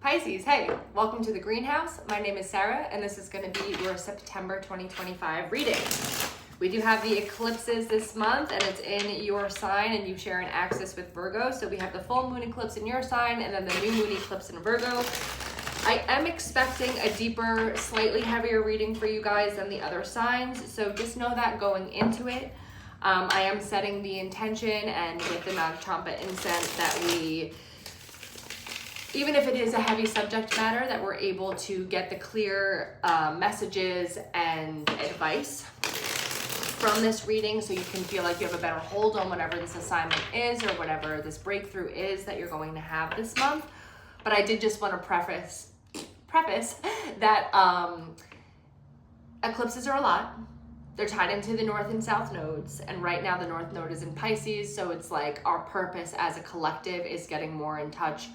Pisces, hey, welcome to the greenhouse. My name is Sarah, and this is going to be your September 2025 reading. We do have the eclipses this month, and it's in your sign, and you share an axis with Virgo. So we have the full moon eclipse in your sign, and then the new moon eclipse in Virgo. I am expecting a deeper, slightly heavier reading for you guys than the other signs, so just know that going into it. I am setting the intention, and with the Nag Champa incense, that we, even if it is a heavy subject matter, that we're able to get the clear messages and advice from this reading, so you can feel like you have a better hold on whatever this assignment is or whatever this breakthrough is that you're going to have this month. But I did just want to preface that eclipses are a lot. They're tied into the north and south nodes, and right now the north node is in Pisces, so it's like our purpose as a collective is getting more in touch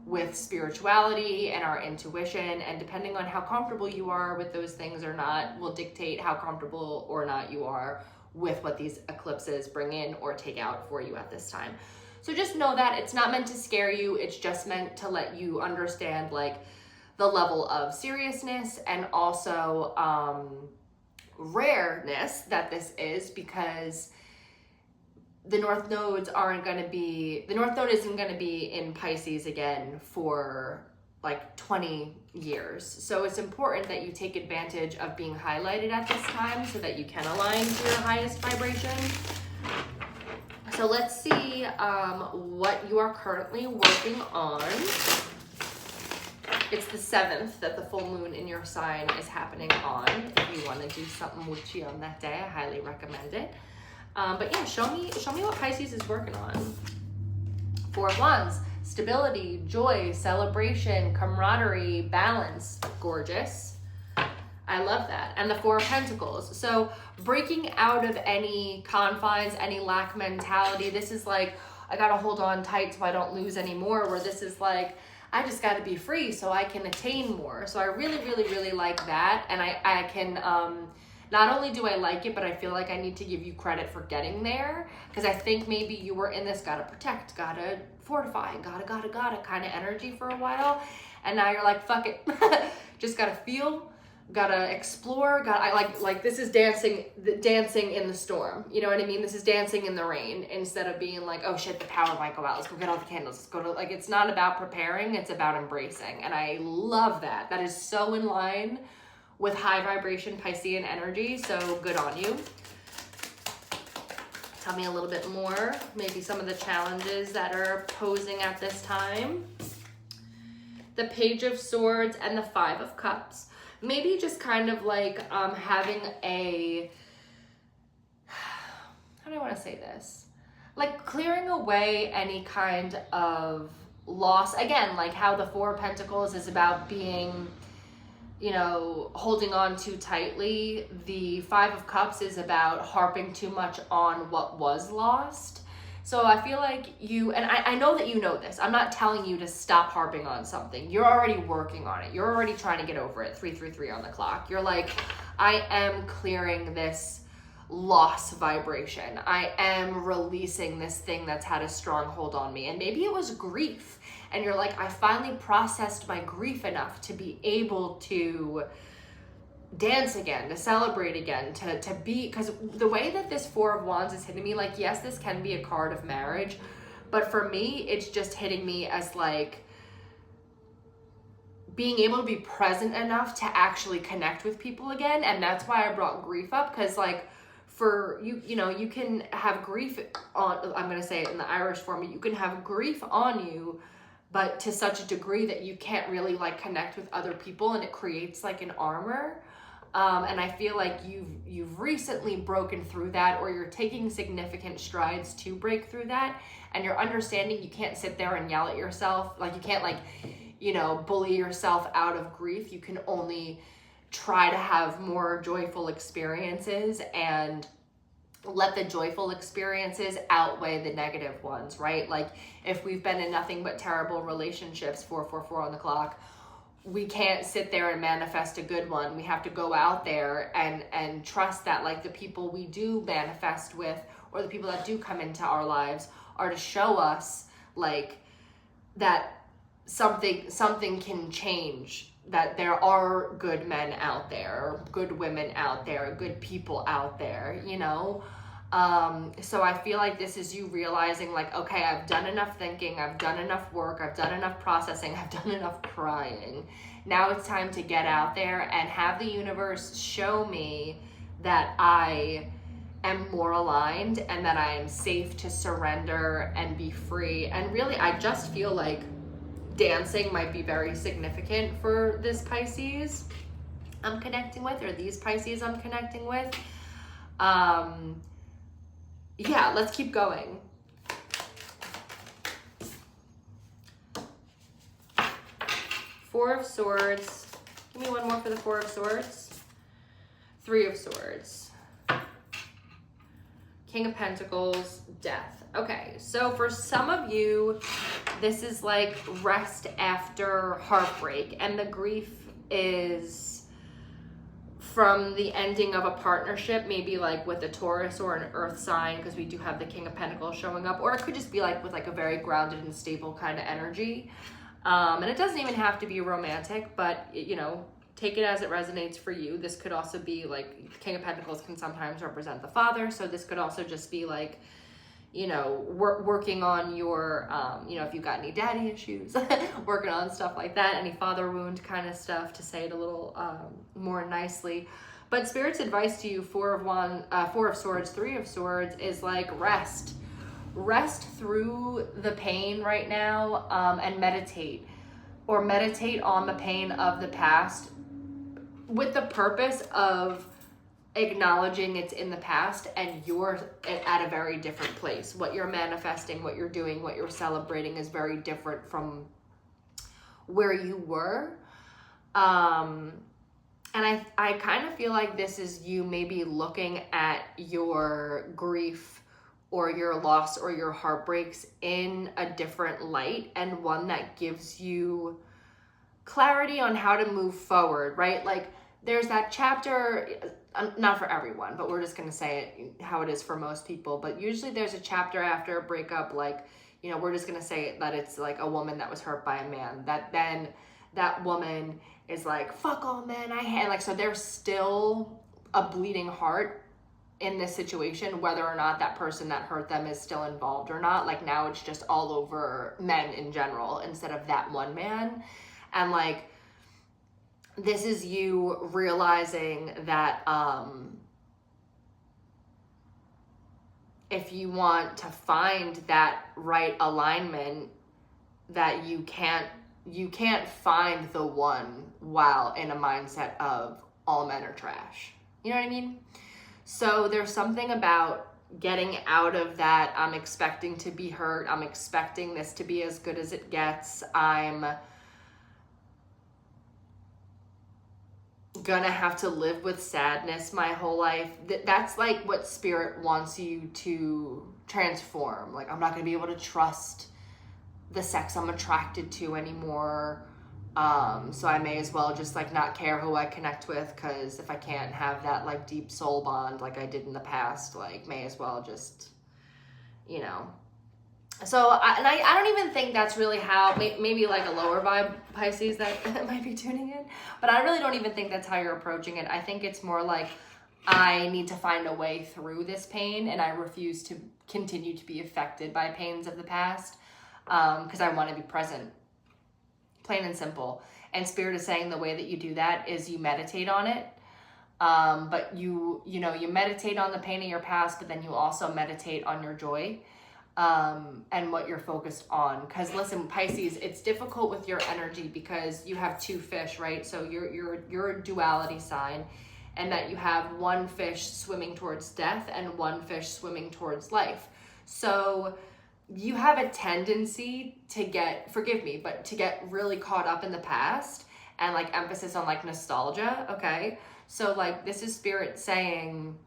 with spirituality and our intuition, and depending on how comfortable you are with those things or not will dictate how comfortable or not you are with what these eclipses bring in or take out for you at this time. So just know that it's not meant to scare you, it's just meant to let you understand like the level of seriousness and also rareness that this is, because the north node isn't going to be in Pisces again for like 20 years. So it's important that you take advantage of being highlighted at this time so that you can align to your highest vibration. So let's see what you are currently working on. It's the 7th that the full moon in your sign is happening on. If you want to do something witchy on that day, I highly recommend it. But yeah, show me what Pisces is working on. 4 of Wands, stability, joy, celebration, camaraderie, balance. Gorgeous. I love that. And the 4 of Pentacles. So breaking out of any confines, any lack mentality. This is like, I gotta hold on tight so I don't lose anymore, where this is like, I just gotta be free so I can attain more. So I really, really, really like that. And I can, not only do I like it, but I feel like I need to give you credit for getting there, because I think maybe you were in this gotta protect, gotta fortify, gotta kind of energy for a while, and now you're like, fuck it, just gotta feel, gotta explore, like this is dancing in the storm, you know what I mean? This is dancing in the rain, instead of being like, oh shit, the power might go out, let's go get all the candles, let's go to, like, it's not about preparing, it's about embracing, and I love that. That is so in line with high vibration Piscean energy, so good on you. Tell me a little bit more, maybe some of the challenges that are posing at this time. The Page of Swords and the 5 of Cups. Maybe just kind of like having a, how do I want to say this? Like clearing away any kind of loss. Again, like how the 4 of Pentacles is about being, you know, holding on too tightly. The 5 of Cups is about harping too much on what was lost. So I feel like you, and I know that you know this, I'm not telling you to stop harping on something. You're already working on it. You're already trying to get over it. 333 on the clock. You're like, I am clearing this loss vibration. I am releasing this thing that's had a strong hold on me. And maybe it was grief. And you're like, I finally processed my grief enough to be able to dance again, to celebrate again, to be, because the way that this 4 of Wands is hitting me, like, yes, this can be a card of marriage, but for me, it's just hitting me as like being able to be present enough to actually connect with people again. And that's why I brought grief up, because like for you, you know, you can have grief on, I'm going to say it in the Irish form, you can have grief on you, but to such a degree that you can't really like connect with other people, and it creates like an armor. And I feel like you've recently broken through that, or you're taking significant strides to break through that, and you're understanding you can't sit there and yell at yourself. Like you can't like, you know, bully yourself out of grief. You can only try to have more joyful experiences and let the joyful experiences outweigh the negative ones, right? Like if we've been in nothing but terrible relationships, 444 on the clock, we can't sit there and manifest a good one. We have to go out there and trust that like the people we do manifest with, or the people that do come into our lives, are to show us like that something can change, that there are good men out there, good women out there, good people out there, you know? So I feel like this is you realizing like, okay, I've done enough thinking, I've done enough work, I've done enough processing, I've done enough crying. Now it's time to get out there and have the universe show me that I am more aligned and that I am safe to surrender and be free. And really, I just feel like dancing might be very significant for this Pisces I'm connecting with, or these Pisces I'm connecting with. Yeah, let's keep going. Four of Swords. Give me one more for the Four of Swords. Three of Swords. King of Pentacles, Death. Okay, so for some of you, this is like rest after heartbreak, and the grief is from the ending of a partnership, maybe like with a Taurus or an earth sign, because we do have the King of Pentacles showing up, or it could just be like with like a very grounded and stable kind of energy. And it doesn't even have to be romantic, but you know, take it as it resonates for you. This could also be like, King of Pentacles can sometimes represent the father, so this could also just be like, you know, working on your, you know, if you got any daddy issues, working on stuff like that, any father wound kind of stuff, to say it a little more nicely. But Spirit's advice to you, Four of Swords, Three of Swords, is like rest. Rest through the pain right now, and meditate. Or meditate on the pain of the past with the purpose of acknowledging it's in the past and you're at a very different place. What you're manifesting, what you're doing, what you're celebrating is very different from where you were. And I kind of feel like this is you maybe looking at your grief or your loss or your heartbreaks in a different light, and one that gives you clarity on how to move forward, right? Like there's that chapter, not for everyone, but we're just going to say it how it is for most people. But usually there's a chapter after a breakup, like, you know, we're just going to say that it's like a woman that was hurt by a man, that then that woman is like, fuck all men I hate. Like, so there's still a bleeding heart in this situation, whether or not that person that hurt them is still involved or not. Like now it's just all over men in general instead of that one man. And like, this is you realizing that if you want to find that right alignment, that you can't find the one while in a mindset of all men are trash. You know what I mean? So there's something about getting out of that, I'm expecting to be hurt, I'm expecting this to be as good as it gets, I'm gonna have to live with sadness my whole life. That's like what Spirit wants you to transform. Like, I'm not gonna be able to trust the sex I'm attracted to anymore. So I may as well just like not care who I connect with, because if I can't have that like deep soul bond like I did in the past, like may as well just, you know. So I don't even think that's really how, maybe like a lower vibe Pisces that might be tuning in, but I really don't even think that's how you're approaching it. I think it's more like, I need to find a way through this pain, and I refuse to continue to be affected by pains of the past, because I want to be present, plain and simple. And Spirit is saying the way that you do that is you meditate on it. But you meditate on the pain of your past, but then you also meditate on your joy, and what you're focused on. Because listen, Pisces, it's difficult with your energy because you have two fish, right? So you're a duality sign, and that you have one fish swimming towards death and one fish swimming towards life. So you have a tendency to get, forgive me, but to get really caught up in the past and like emphasis on like nostalgia, okay? So like this is Spirit saying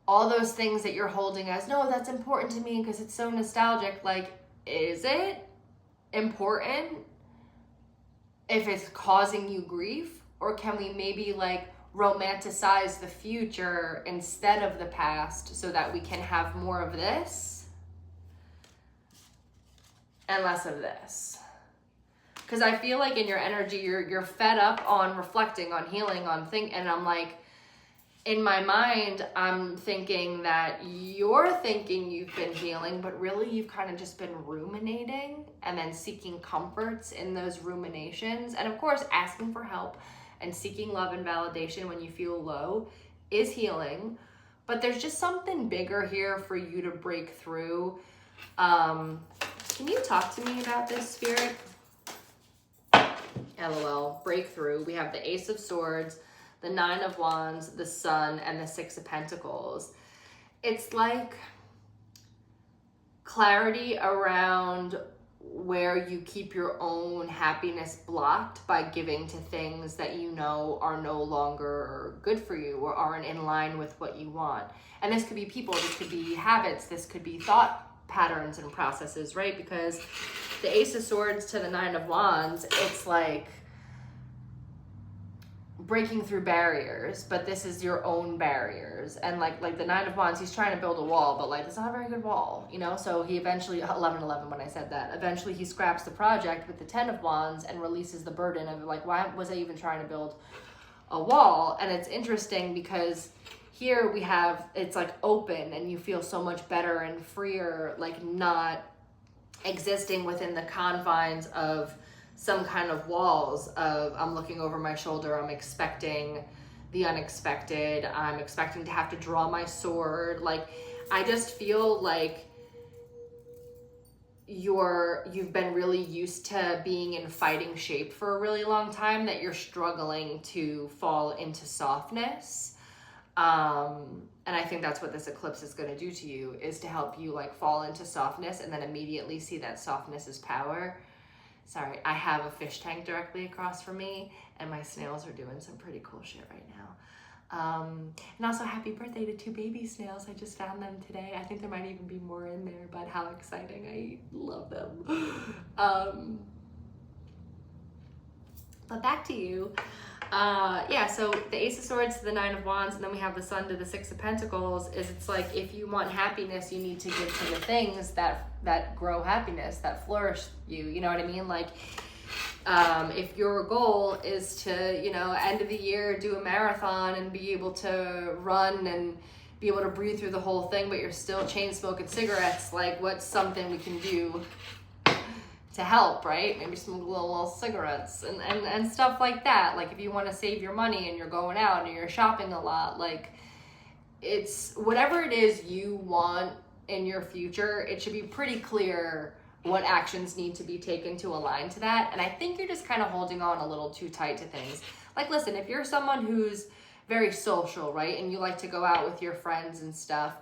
all those things that you're holding as, no, that's important to me because it's so nostalgic. Like, is it important if it's causing you grief? Or can we maybe like romanticize the future instead of the past so that we can have more of this? and less of this. Because I feel like in your energy, you're fed up on reflecting, on healing, on and I'm like, in my mind, I'm thinking that you're thinking you've been healing, but really you've kind of just been ruminating and then seeking comforts in those ruminations. And of course, asking for help and seeking love and validation when you feel low is healing. But there's just something bigger here for you to break through. Can you talk to me about this, Spirit? LOL. Breakthrough. We have the Ace of Swords, the Nine of Wands, the Sun, and the Six of Pentacles. It's like clarity around where you keep your own happiness blocked by giving to things that you know are no longer good for you or aren't in line with what you want. And this could be people, this could be habits, this could be thought patterns and processes, right? Because the Ace of Swords to the Nine of Wands, it's like breaking through barriers, but this is your own barriers. And like the Nine of Wands, he's trying to build a wall, but like it's not a very good wall, you know? So he eventually, 11-11 when I said that, eventually he scraps the project with the 10 of Wands and releases the burden of like, why was I even trying to build a wall? And it's interesting because here we have, it's like open and you feel so much better and freer, like not existing within the confines of some kind of walls of I'm looking over my shoulder, I'm expecting the unexpected, I'm expecting to have to draw my sword. Like, I just feel like you've been really used to being in fighting shape for a really long time, that you're struggling to fall into softness. And I think that's what this eclipse is going to do to you, is to help you like fall into softness and then immediately see that softness is power. Sorry, I have a fish tank directly across from me and my snails are doing some pretty cool shit right now. And also happy birthday to 2 baby snails. I just found them today. I think there might even be more in there, but how exciting. I love them. But back to you. Yeah, so the Ace of Swords to the Nine of Wands, and then we have the Sun to the Six of Pentacles. Is it's like, if you want happiness, you need to give to the things that grow happiness, that flourish you know what I mean? Like, if your goal is to, you know, end of the year, do a marathon and be able to run and be able to breathe through the whole thing, but you're still chain smoking cigarettes, like, what's something we can do to help, right? Maybe smoke little cigarettes and stuff like that. Like, if you want to save your money and you're going out and you're shopping a lot, like, it's whatever it is you want in your future, it should be pretty clear what actions need to be taken to align to that. And I think you're just kind of holding on a little too tight to things. Like, listen, if you're someone who's very social, right, and you like to go out with your friends and stuff,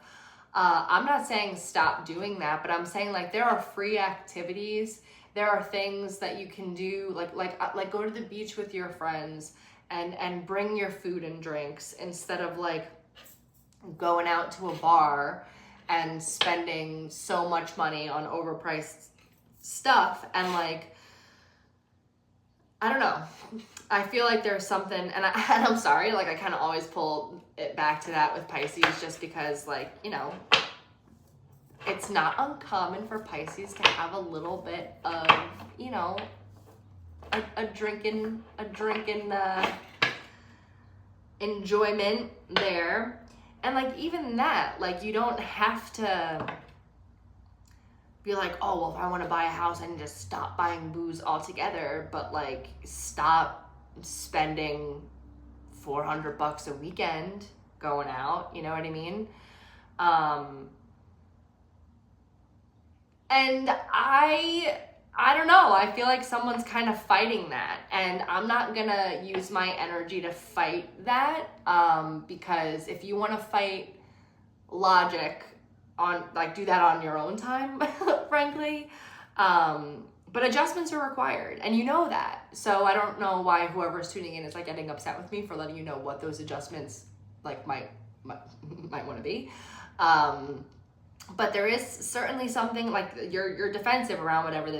I'm not saying stop doing that, but I'm saying, like, there are free activities. There are things that you can do, like go to the beach with your friends and bring your food and drinks, instead of like going out to a bar and spending so much money on overpriced stuff. And like, I don't know. I feel like there's something, and I'm sorry, like, I kind of always pull it back to that with Pisces, just because, like, you know, it's not uncommon for Pisces to have a little bit of, you know, a drinking enjoyment there. And like, even that, like, you don't have to be like, oh, well, if I want to buy a house, I need to stop buying booze altogether. But like, stop spending $400 a weekend going out. You know what I mean? And I don't know. I feel like someone's kind of fighting that, and I'm not gonna use my energy to fight that, because if you want to fight logic on, like, do that on your own time, frankly. But adjustments are required, and you know that. So I don't know why whoever's tuning in is like getting upset with me for letting you know what those adjustments like might want to be. But there is certainly something, like, you're defensive around whatever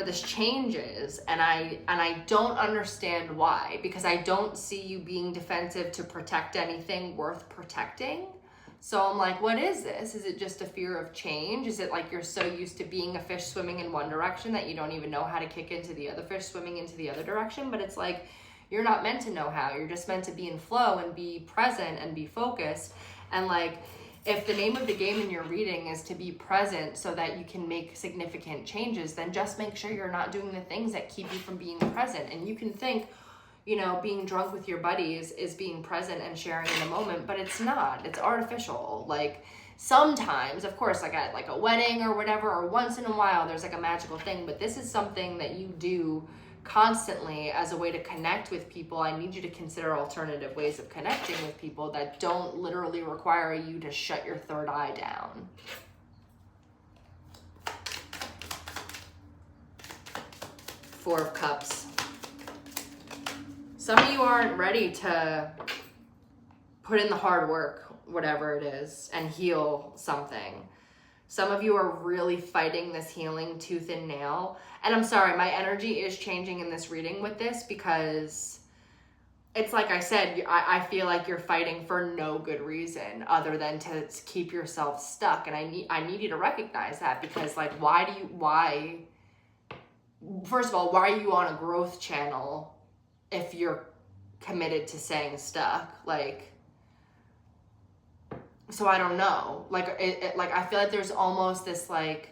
this change is, and I don't understand why, because I don't see you being defensive to protect anything worth protecting. So I'm like, what is this? Is it just a fear of change? Is it like you're so used to being a fish swimming in one direction that you don't even know how to kick into the other fish swimming into the other direction? But it's like, you're not meant to know how. You're just meant to be in flow and be present and be focused. And like, if the name of the game in your reading is to be present so that you can make significant changes, then just make sure you're not doing the things that keep you from being present. And you can think, you know, being drunk with your buddies is being present and sharing in the moment, but it's not. It's artificial. Like, sometimes, of course, like at like a wedding or whatever, or once in a while, there's like a magical thing, but this is something that you do constantly as a way to connect with people. I need you to consider alternative ways of connecting with people that don't literally require you to shut your third eye down. Four of Cups. Some of you aren't ready to put in the hard work, whatever it is, and heal something. Some of you are really fighting this healing tooth and nail. And I'm sorry, my energy is changing in this reading with this because it's like I said, I feel like you're fighting for no good reason other than to keep yourself stuck. And I need you to recognize that, because like, first of all, why are you on a growth channel if you're committed to staying stuck? Like, so I don't know. Like, like I feel like there's almost this like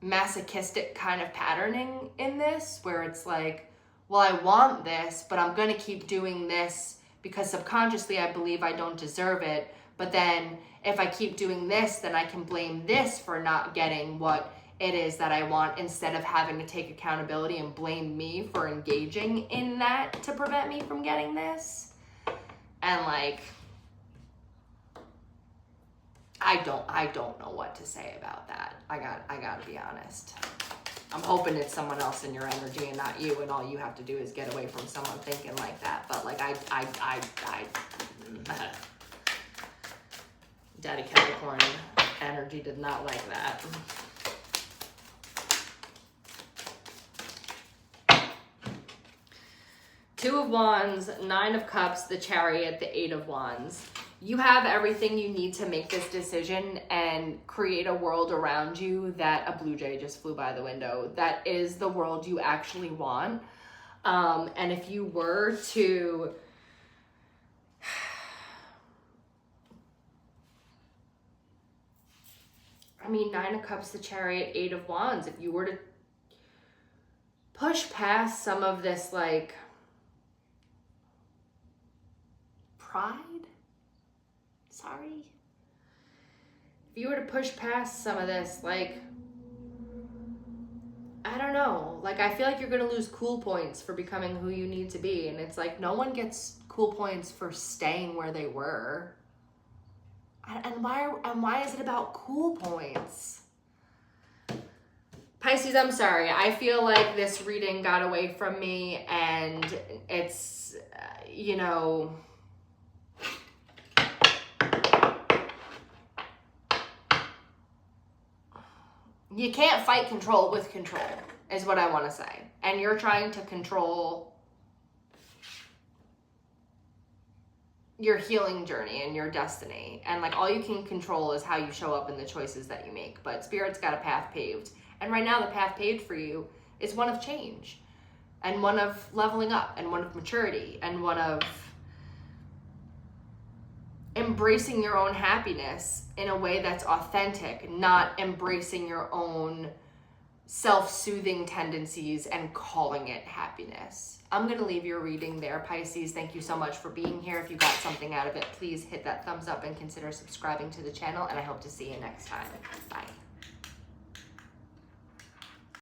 masochistic kind of patterning in this, where it's like, well, I want this, but I'm gonna keep doing this because subconsciously I believe I don't deserve it. But then if I keep doing this, then I can blame this for not getting what it is that I want, instead of having to take accountability and blame me for engaging in that to prevent me from getting this. And like, I don't know what to say about that. I gotta be honest. I'm hoping it's someone else in your energy and not you, and all you have to do is get away from someone thinking like that. But like, Daddy Capricorn energy did not like that. Two of Wands, Nine of Cups, the Chariot, the Eight of Wands. You have everything you need to make this decision and create a world around you that, a blue jay just flew by the window, that is the world you actually want. And if you were to Nine of Cups, the Chariot, Eight of Wands, if you were to push past some of this like pride, if you were to push past some of this, like, I don't know, like, I feel like you're gonna lose cool points for becoming who you need to be. And it's like, no one gets cool points for staying where they were. And why is it about cool points? Pisces, I'm sorry. I feel like this reading got away from me, and it's, you know, you can't fight control with control, is what I want to say. And you're trying to control your healing journey and your destiny. And like, all you can control is how you show up in the choices that you make. But Spirit's got a path paved. And right now the path paved for you is one of change, and one of leveling up, and one of maturity, and one of embracing your own happiness in a way that's authentic, not embracing your own self-soothing tendencies and calling it happiness. I'm going to leave your reading there, Pisces. Thank you so much for being here. If you got something out of it, please hit that thumbs up and consider subscribing to the channel, and I hope to see you next time. Bye.